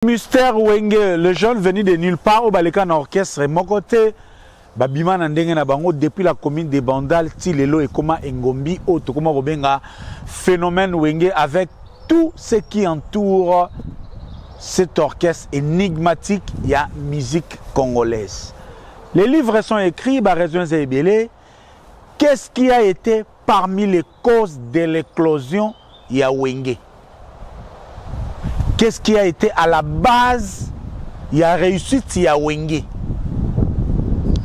Mystère Wenge, le jeune venu de nulle part au Baleka na orchestre, mon côté, Babima Nandenge na bango depuis la commune de Bandal, Tilelo et Koma Ngombi, autre comme Robenga, phénomène Wenge avec tout ce qui entoure cet orchestre énigmatique, il y a musique congolaise. Les livres sont écrits par Raison Zébélé. Qu'est-ce qui a été parmi les causes de l'éclosion ya Wenge? Qu'est-ce qui a été à la base, il y a réussite, il y a Wenge?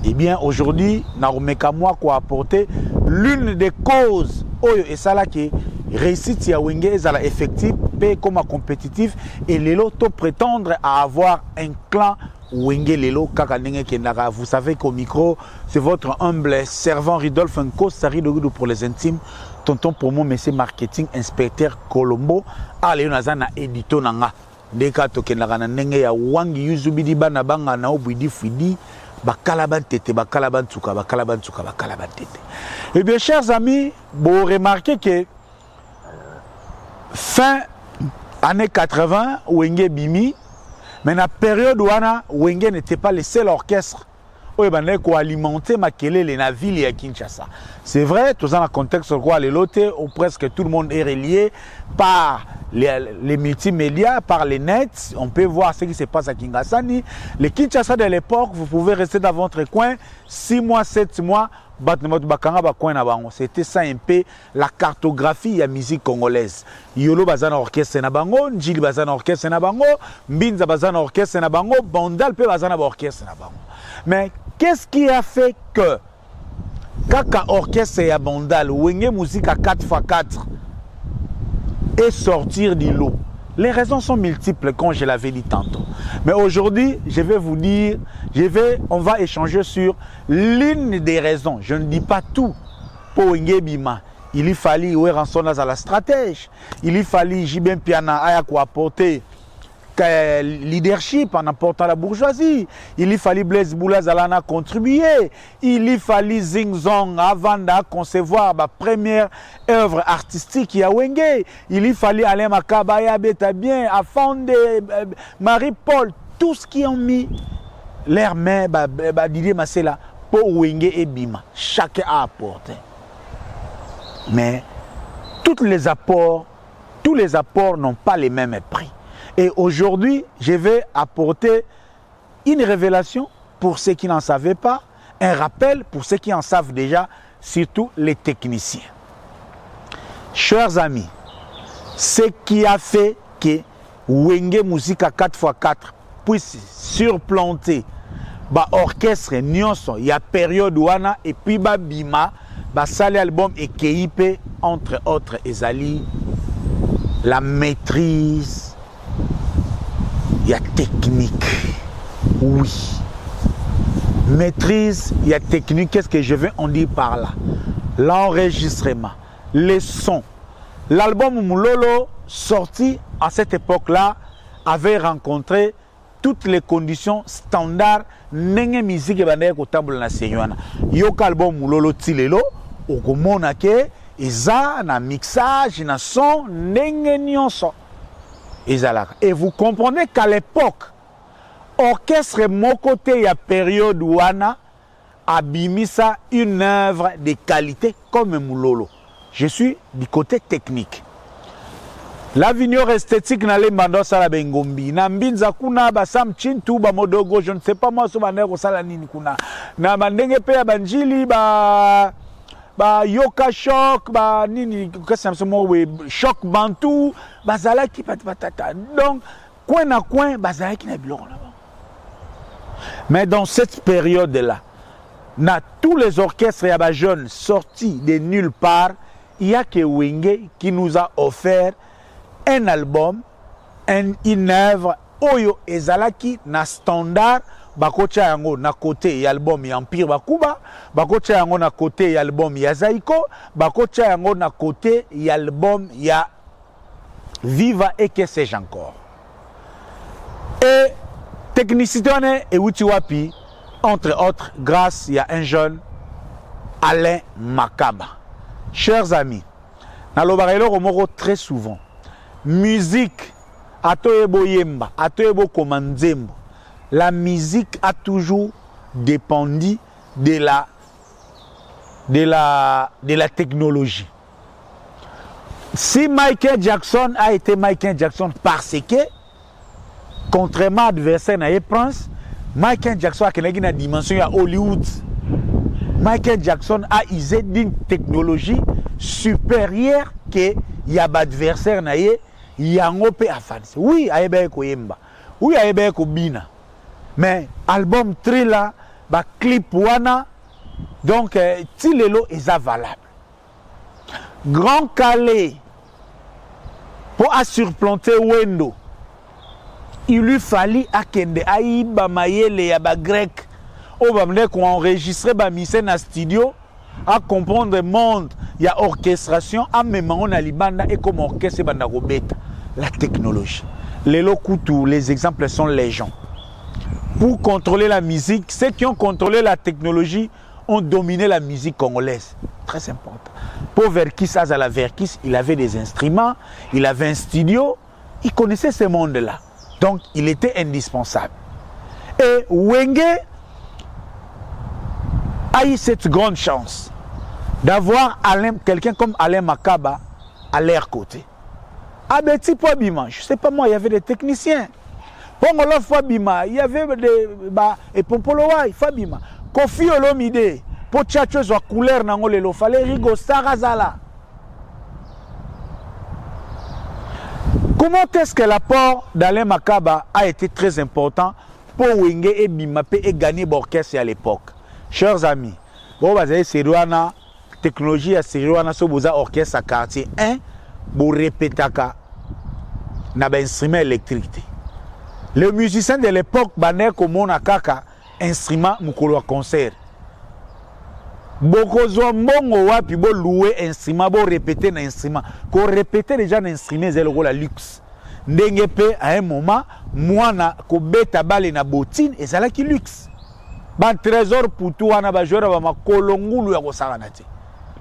Eh bien, aujourd'hui, Narumeka moi quoi apporter l'une des causes, et ça là qui réussite, il y a Wenge, et ça là effectif, comme compétitif, et l'élo to prétendre à avoir un clan Wenge l'élo kakanenge kenara. Vous savez qu'au micro, c'est votre humble servant Ridolphe Nko, Sari de pour les intimes. Tonton pour moi, monsieur marketing, inspecteur Colombo, allez, on a un édito nanga. Deka tokenara na nenge ya wangi yuzubidi bana banga na obidi fidi, bakalaban tete, bakalaban tsuka, bakalaban tsuka, bakalaban tete. Eh bien, chers amis, vous remarquez que fin années 80, Wenge Bimi, mais la période où Wenge n'était pas le seul orchestre. Oui, ben, quoi alimenter Makelele la ville et à Kinshasa. C'est vrai, tout ça dans le contexte quoi les lotes où presque tout le monde est relié par les multimédias, par les nets. On peut voir ce qui se passe à Kinshasa. Les Kinshasa de l'époque, vous pouvez rester dans votre coin 6 mois, 7 mois. C'était ça un peu la cartographie de la musique congolaise. Yolo bazan orchestre na bango, Njili bazan orchestre na bango, Mbinza bazan orchestre na bango, Bandal pe bazan orchestre na bango. Mais qu'est-ce qui a fait que Kaka orchestre et Bandal, Wenge musique à 4x4 et sortir du lot? Les raisons sont multiples, comme je l'avais dit tantôt. Mais aujourd'hui, je vais vous dire, on va échanger sur l'une des raisons. Je ne dis pas tout. Pour Wenge Bima, il y fallait Ransonaz à la stratège. Il y fallait Jibin Piana à quoi apporter leadership en apportant la bourgeoisie. Il y fallait Blaise Boulaz à contribuer. Il y fallait Zingzong avant de concevoir ma première œuvre artistique à Wenge. Il y fallait Alain Makabaya Betabien, Afande, Marie-Paul, tout ce qui ont mis l'air main, Didier Massela pour Wenge et Bima. Chacun a apporté. Mais tous les apports n'ont pas les mêmes prix. Et aujourd'hui, je vais apporter une révélation pour ceux qui n'en savaient pas, un rappel pour ceux qui en savent déjà, surtout les techniciens. Chers amis, ce qui a fait que Wenge Musique à 4x4 puisse surplanter l'orchestre Nyonso, il y a période où on a, et puis Bima, sale album et KIP, entre autres, Ezali, la maîtrise. Il y a technique, oui. Maîtrise, il y a technique. Qu'est-ce que je vais en dire par là? L'enregistrement, les sons. L'album Moulolo, sorti à cette époque-là, avait rencontré toutes les conditions standards. Nenge musique et bandé au table national. Yok album Moulolo Tilelo, au Gomonake, Eza, na mixage, na son, nenge nyonso. Et vous comprenez qu'à l'époque, orchestre mon côté, il y a période où on a abimisa une œuvre de qualité comme Moulolo. Je suis du côté technique. L'avenir esthétique n'a les mandats à la Bengombi. Nambinza kuna basam chintu ba modogo, je ne sais pas moi ce manègre salanini kuna. Na mandenge pe banjili yoka shock nini choc bantou bazala qui patata. Donc coin à coin bazala qui n'a biloko là-bas. Mais dans cette période là, tous les orchestres et jeunes sortis de nulle part, il y a que Wenge qui nous a offert un album, une œuvre oyo ezalaki na standard. Bakocha yango na côté y album ya Empire Bakuba, bakocha yango na côté y album ya Zaiko, bakocha yango na côté y album ya Viva et que sais-je encore. Et technicité et Wutiwapi, entre autres, grâce à un jeune Alain Makaba. Chers amis, na lobarelo romoro très souvent, musique atoyebo yemba, atoyebo komanzembo. La musique a toujours dépendu de la technologie. Si Michael Jackson a été Michael Jackson parce que, contrairement à l'adversaire Naye Prince, Michael Jackson a une dimension à Hollywood. Michael Jackson a usé d'une technologie supérieure que l'adversaire Naye Yangope a fait. Oui, Aïbe Koyemba. Oui, Aïbe Kobina. Mais l'album Trilla, le clip Wana, donc, Tilelo est valable. Grand Calais, pour surplanter Wendo, il lui fallait akende aïba mayele ya ba grec au bamne qu'on enregistrer ba mise na studio à comprendre le monde il y a orchestration à même on a libanda et comme orchestre banda robeta la technologie les lokutu les exemples sont légion pour contrôler la musique ceux qui ont contrôlé la technologie ont dominé la musique congolaise très important pour Verkis Azala Verkis il avait des instruments il avait un studio il connaissait ce monde là. Donc, il était indispensable. Et Wenge a eu cette grande chance d'avoir quelqu'un comme Alain Makaba à leur côté. Ah ben, tipo Bima, je ne sais pas moi, il y avait des techniciens. Pongolo Fabima, il y avait des... et Pompolowai, Fabima. Kofi Olomide, pour tchatcho soit couleur nangolelo, fallait Rigo Sarazala. Comment est-ce que l'apport d'Alain Makaba a été très important pour Wenge et Bimapé et gagner l'orchestre à l'époque? Chers amis, vous avez la technologie à Seriwana sur vos orchestres à quartier 1, vous répétez un instrument électrique. Les musiciens de l'époque, baner comme on a kaka instrument mukolo concert. Beaucoup de wapi bo louer instrument, bo répéter un instrument. Qu'on répéter déjà un instrument, c'est le luxe. Ndengepe à un moment, moi na ko beta bale na botine et ça là qui luxe. Ban trésor pour toi na ba joueur ba makolongulu ya ko saranati.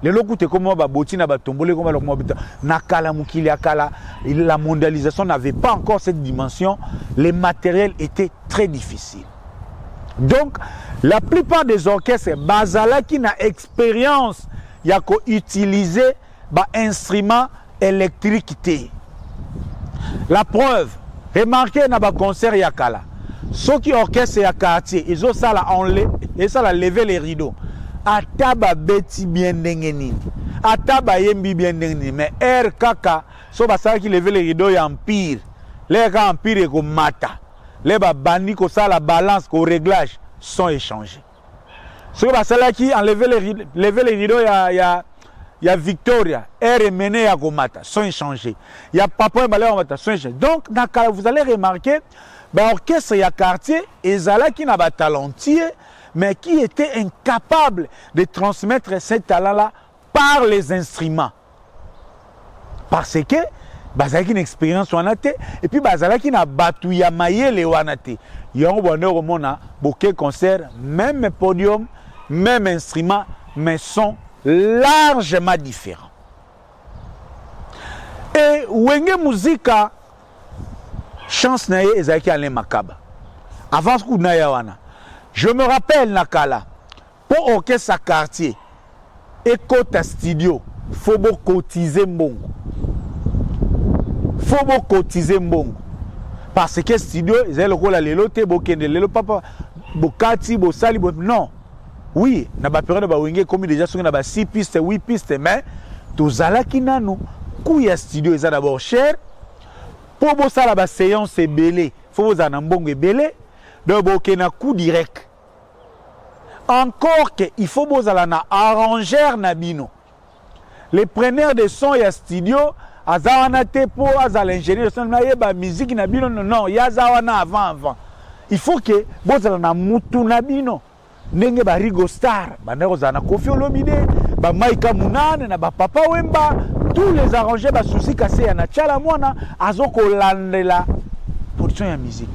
Les locaux comme ba botine ba tombole comme ba na kala mukili akala, la mondialisation n'avait pas encore cette dimension, les matériels étaient très difficiles. Donc, la plupart des orchestres, Bazala qui n'a expérience, il y a utilisé un instrument électrique. La preuve, remarquez dans le concert Yakala, ceux qui orchestrent à quartier, ils ont ça la lever les rideaux. Ataba beti bien dengeni, ataba yembi bien dengeni, mais kaka, ceux qui lever les rideaux y empire, les empire et comme mata. Les bandits qui ça la balance, au réglage, sont échangés. Ceux qui ont levé les rideaux, il y a Victoria, et mené à Gomata, sont échangés. Il y a Papa et Malé Gomata, sont échangés. Donc, vous allez remarquer, l'orchestre, il y a quartier, et Zala qui n'a pas talentier, mais qui était incapable de transmettre ce talent-là par les instruments. Parce que, bazalaki une expérience wanate et puis bazalaki na batu ya mayele wanate yango bonheur mona bouquet concert même podium même instrument mais sont largement différents et Wenge Muzika chance naye ezaki Alain Makaba avant ce coup na yawana je me rappelle nakala pour orchestre à quartier et côté studio faut beaucoup cotiser mbongo. Faut beaucoup cotiser mbongo parce que studio ils ont la lelote bokende lelo papa bokati bosali non oui na ba période ba wenge comme déjà sur na ba 6 pistes 8 pistes mais tozalaki nanu ku ya studio ils d'abord cher pour bosala ba séance belé faut vous en mbongo belé donc bokena coup direct encore que il faut bosala na arrangeur na bino les preneurs de son ya studio azawana te po azala ingénieur son na yeba musique na bino non ya zawana avant il faut que bozala na mutu na bino ndenge ba Rigo Star bandeko zana Kofi Olomide ba Maika Munane na ba Papa Wemba tous les arrangeurs ba souci cassé ya na Tchala mwana azoko landela production ya musique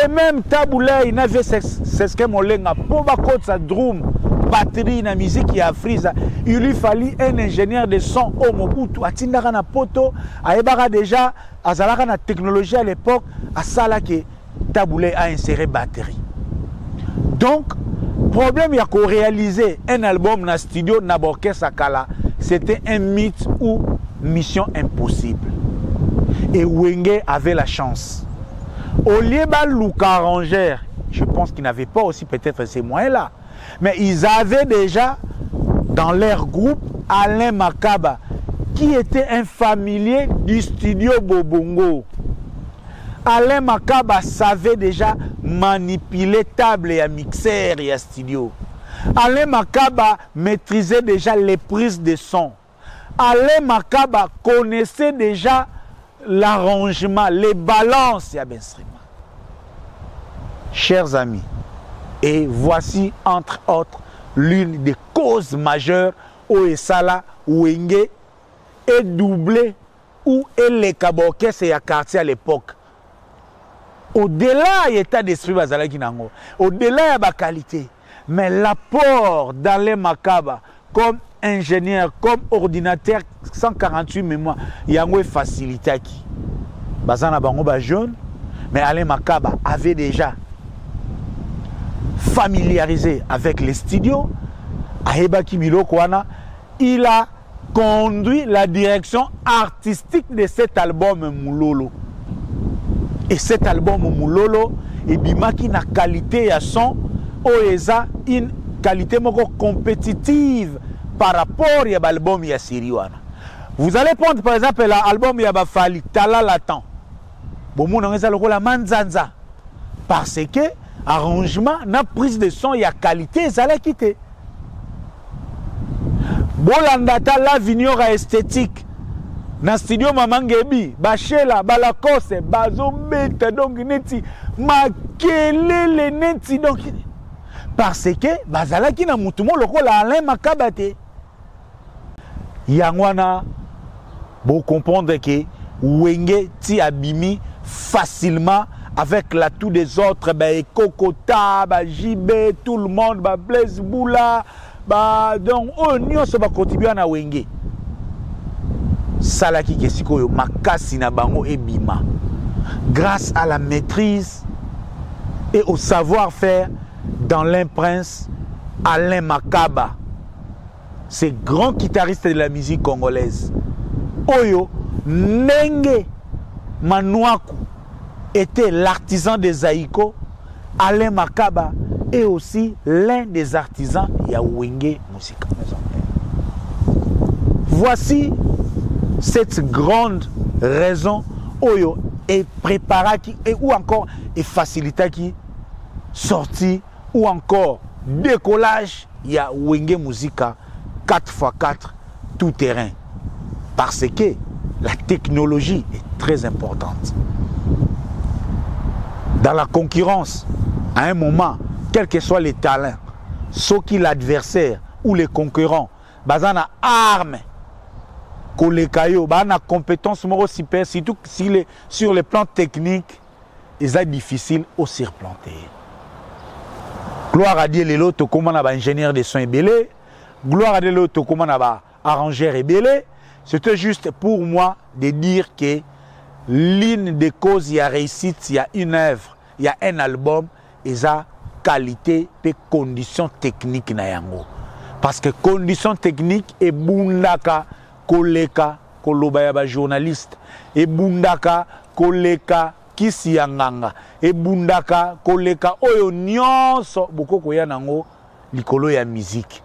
et même Taboulay il n'avait c'est ce que molenga po ba kotsa drum batterie na musique ya Afriza, il lui fallut un ingénieur de son au Mobutu atindaka na poto ayebaka déjà azalaka na technologie à l'époque asala ke Taboulé a inséré batterie. Donc problème il y a qu'on réaliser un album na studio na orchestre Sakala, c'était un mythe ou mission impossible. Et Wenge avait la chance. Au lieu de Luka Arrangeur, je pense qu'ils n'avaient pas aussi peut-être ces moyens-là. Mais ils avaient déjà dans leur groupe Alain Makaba, qui était un familier du studio Bobongo. Alain Makaba savait déjà manipuler table et mixeur et studio. Alain Makaba maîtrisait déjà les prises de son. Alain Makaba connaissait déjà l'arrangement, les balances et l'instrument. Chers amis, et voici entre autres l'une des causes majeures où Esala Wenge est doublé ou est les Kabokes et à quartier à l'époque. Au-delà de l'état d'esprit bazalaki nango, au-delà de la qualité, mais l'apport d'Alain Makaba comme ingénieur, comme ordinateur 148 mémoires, yango facilité qui. Bazana bango ba jeune, mais Alain Makaba avait déjà familiarisé avec les studios. Ahebaki Biloko wana, il a conduit la direction artistique de cet album Moulolo. Et cet album Moulolo, et bimaki na qualité à son, oeza une qualité moko compétitive par rapport à l'album ya Siriwana. Vous allez prendre par exemple l'album ya Bafali Tala Latan. Bon on a la Manzanza parce que arrangement na prise de son ya qualité ça l'a quitté. Bolandata la vignora esthétique. Na studio Mamangebi, Bachela, Balakose, Bazobeta, donc neti, Makelele neti, donc. Parce que, Bazalaki na mutumo loko la Alain Makabate. Yangwana, vous comprendre que Wenge ti abimi facilement avec l'atout des autres, Kokota, JB, tout le monde, Blaise Boula, donc, on se va contribuer à Wenge. Salaki kesikoyo makasi na bango ebima grâce à la maîtrise et au savoir-faire dans l'imprince Alain Makaba, ce grand guitariste de la musique congolaise. Oyo Nenge Manouakou était l'artisan des Zaïko. Alain Makaba est aussi l'un des artisans ya Wenge Musica. Voici cette grande raison oyo est préparée et ou encore est facilitée qui sortie ou encore décollage il y a Wenge Musica 4x4 tout terrain parce que la technologie est très importante. Dans la concurrence, à un moment, quels que soient les talents, ceux qui l'adversaire ou les concurrents, bazana arme kolekayo bana compétence moro super surtout si sur le plan technique ils sont difficiles au surplanter. Gloire à Dieu lelo to comment na ba ingénieur de son ebélé, gloire à Dieu lelo to comment na ba arrangeur ebélé. C'était juste pour moi de dire que l'une des causes il y a réussite, il y a une œuvre, il y a un album et ça qualité et conditions techniques na yango. Parce que conditions techniques et bundaka koleka koloba ya ba journaliste et bundaka koleka kisi ya nganga et bundaka koleka oyo nyonso bokoko ya nango likolo ya musique.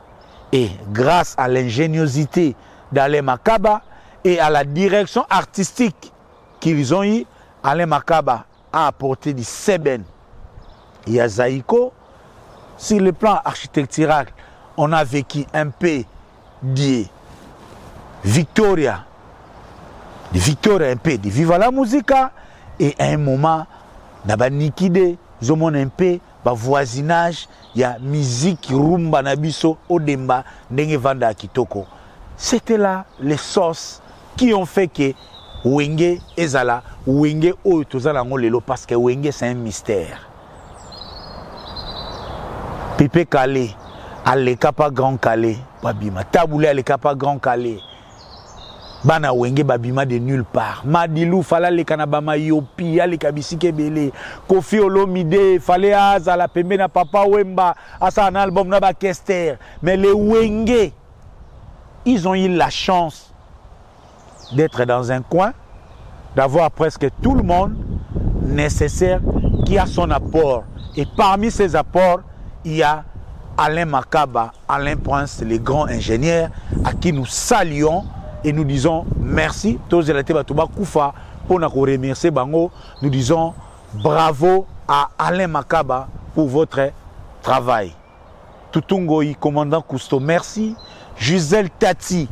Et grâce à l'ingéniosité d'Alain Makaba et à la direction artistique qu'ils ont eu, Alain Makaba a apporté du Seben et ya Zaïko. Sur le plan architectural, on a vécu un peu de Victoria un peu de Viva la Musica et à un moment naba nikide zomon un peu ba voisinage ya musique rumba nabiso odemba ndenge vanda kitoko. C'était là les sources qui ont fait que Wenge ezala Wenge oyo tozala ngolelo parce que Wenge c'est un mystère. Pepe Kale aleka pa Grand Calais babima taboulé aleka pa Grand Calais bana wenge babima de nulle part Madilou fala leka na bama yopi aleka bisike belé Kofi Olomide fallait azala pembe na Papa Wemba asa un album na ba Kester mais les wenge ils ont eu la chance d'être dans un coin, d'avoir presque tout le monde nécessaire qui a son apport. Et parmi ces apports, il y a Alain Makaba, Alain Prince, les grands ingénieurs à qui nous saluons et nous disons merci. Pour nous remercier, nous disons bravo à Alain Makaba pour votre travail. Tutungoï, commandant Cousteau, merci. Gisèle Tati,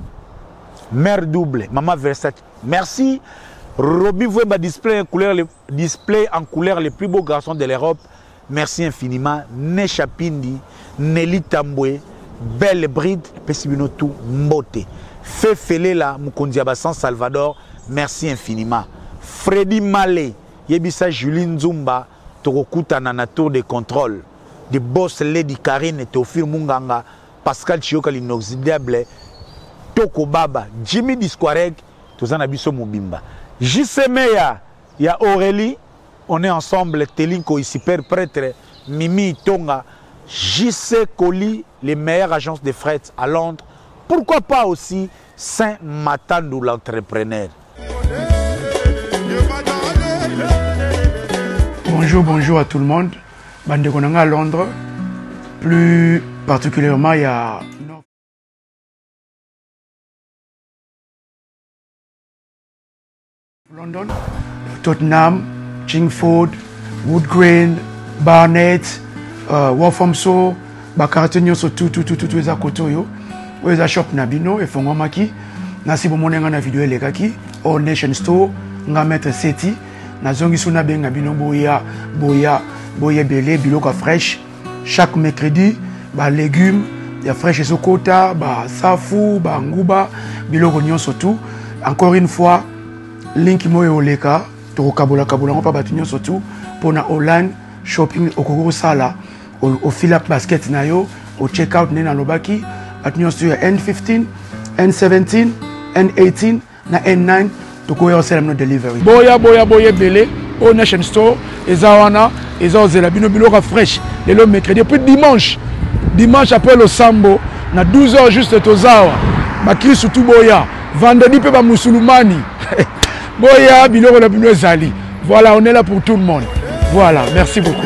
mère double, maman Versace, merci. Roby Vouemba, display en couleur les plus beaux garçons de l'Europe, merci infiniment. Nesha Pindi, Nelly Tamboué, Belle Bride, Pessibinotou Mbote, Fefelela Mukondiaba San Salvador, merci infiniment. Freddy Malé, Yebisa Juline Zumba, Torokuta Nana Tour de contrôle, de boss Lady Karine et Théophile Munganga, Pascal Chioka l'inoxydable, Toko Baba, Jimmy Disquareg, Tozana Biso Mobimba. JC Meya, il y a Aurélie, on est ensemble, Telinko ici, père prêtre, Mimi Tonga, JC Coli, les meilleures agences de fret à Londres. Pourquoi pas aussi Saint-Matandou, l'entrepreneur. Bonjour à tout le monde. Bande Konanga à Londres. Plus particulièrement, il y a London, Tottenham, Chingford, Woodgreen, Barnet, Walthamstow, Bakaratenion sur tout les akotoyo. Les shop nabino et fongomaki. Nasi bomonenga na vidéo lekaki. All Nation Store, nga mettre seti. Na zongi suna benga bino boya belé biloka fresh. Chaque mercredi, ba légumes, ya fresh et sokota, ba safu, ba nguba, biloko nyonso tout. Encore une fois, link moyo oleka, to kabola pa batunyo surtout pour na online shopping okoko sala au fill up basket na yo, au check out na lobaki, batunyo sur N15, N17, N18 na N9 to ko yo sell no delivery. Boya belé au Nation Store, ezawana, ezazela bino biloko fresh. Le mercredi puis dimanche après le sambo na 12h juste tozawa bakri surtout boya vendredi pe ba musulmani boya biloko la bino ezali. Voilà, on est là pour tout le monde. Voilà, merci beaucoup.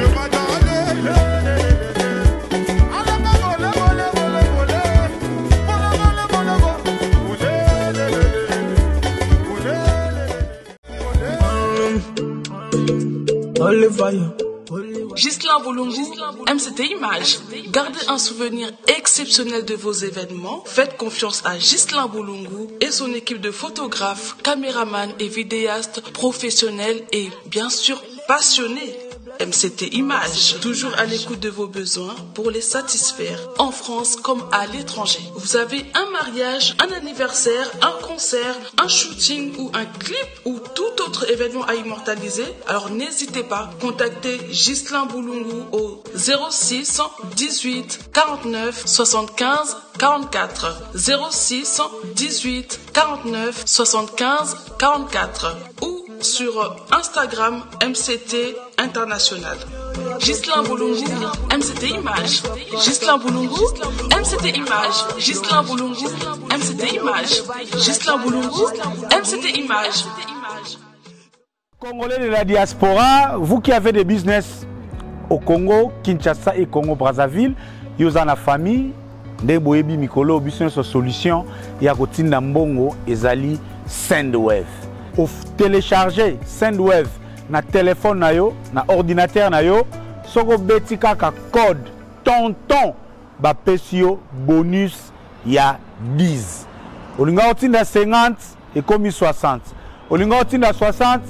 Ghislain Boulungu, MCT Images. Gardez un souvenir exceptionnel de vos événements. Faites confiance à Ghislain Boulungu et son équipe de photographes, caméramans et vidéastes professionnels et bien sûr passionnés. MCT Images, toujours à l'écoute de vos besoins pour les satisfaire en France comme à l'étranger. Vous avez un mariage, un anniversaire, un concert, un shooting ou un clip ou tout autre événement à immortaliser? Alors n'hésitez pas, contactez Ghislain Boulungu au 06 18 49 75 44 06 18 49 75 44 ou sur Instagram MCT International. Ghislain Boulungu, MCT Images. Ghislain Boulungu, MCT Images. Ghislain Boulungu, MCT Images. Ghislain Boulungu, MCT Images. Congolais de la diaspora, vous qui avez des business au Congo, Kinshasa et Congo-Brazzaville, vous avez la famille, des boyebi mikolo, business solution, ya kotinda mbongo ezali Sendwave. Vous téléchargez Sendwave na téléphone na yo, na ordinateur na yo, soko beti kaka code tonton ba pesio bonus ya 10. Olinga otinda 50 et comme 60. Olinga otinda 60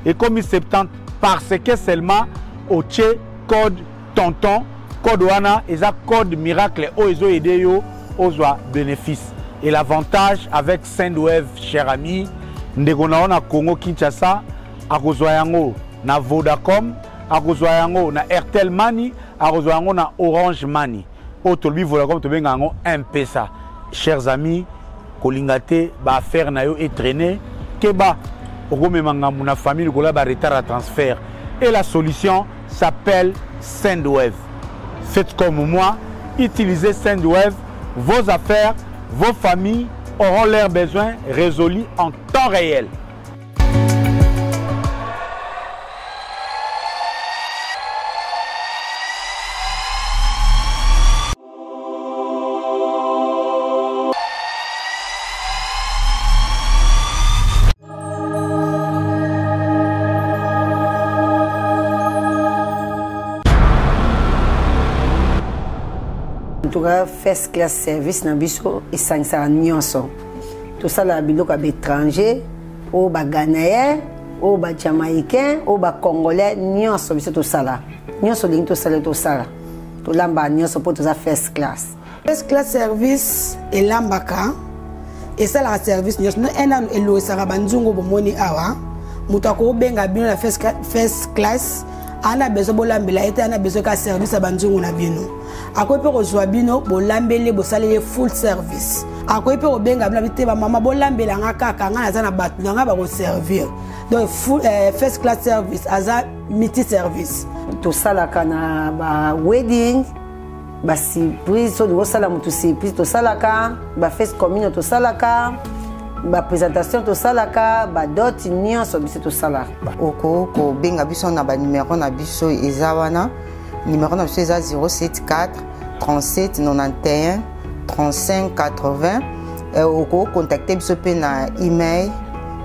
et comme 70 parce que seulement au tché code tonton, code wana eza code miracle o ezo aider yo ozwa bénéfice. Et l'avantage avec Sendwave, cher ami, ndeko na ona Congo Kinshasa akozwa yango na Vodacom, akozwa yango na Airtel Money, akozwa yango na Orange Money. Otolbi Volacom to bengango M-Pesa. Chers amis, kolingate ba affaire na yo et traîner keba okomemanga muna famille kola ba retard à transfert et la solution s'appelle Sendwave. Faites comme moi, utilisez Sendwave, vos affaires, vos familles auront leurs besoins résolus en temps réel. En tout cas, first class service na biso et ça nyonso. Tout ça la biloko ba étranger, ou ba Ghanéen, ou ba Jamaïcain, ou ba Congolais, nyonso biso tout ça là. Nyonso lingi tout ça là tout ça là. Tout lamba nyonso pour tout ça first class. First class service et lambaka et ça la service nyonso no ena elo sara banzungu bomoni awa. Mutako benga bino la first class. Ana besoin bolambela ete ana besoin ka service abanzungu na bino akoy pe kozwa bino bolambele bosalele full service akoy pe obenga bina bite ba mama bolambela nga kaka nga naza na batu nga ba ko servir donc full first class service aza multi service to sala kana ba wedding ba surprise so do sala mutu surprise to sala ka ba first communion to sala ka ba présentation to salaka ba dot nyonso biso to sala oko ko benga biso na ba numéro na biso eza wana numéro na biso eza 074 37 91 35 80 oko contacter biso pe na email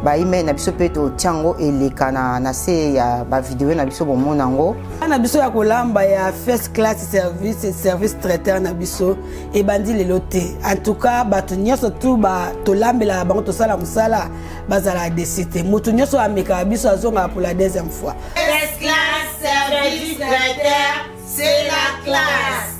ba email na biso pe to tiango eleka na se ya ba vidéo na biso bomonango na biso ya kolamba ya first class service et service traiteur na biso e bandi lelo te en tout cas bato nyonso tu ba tolambela bango tosala musala bazala décité mutu nyonso ameka biso azonga pour la deuxième fois. First class service traiteur, c'est la classe.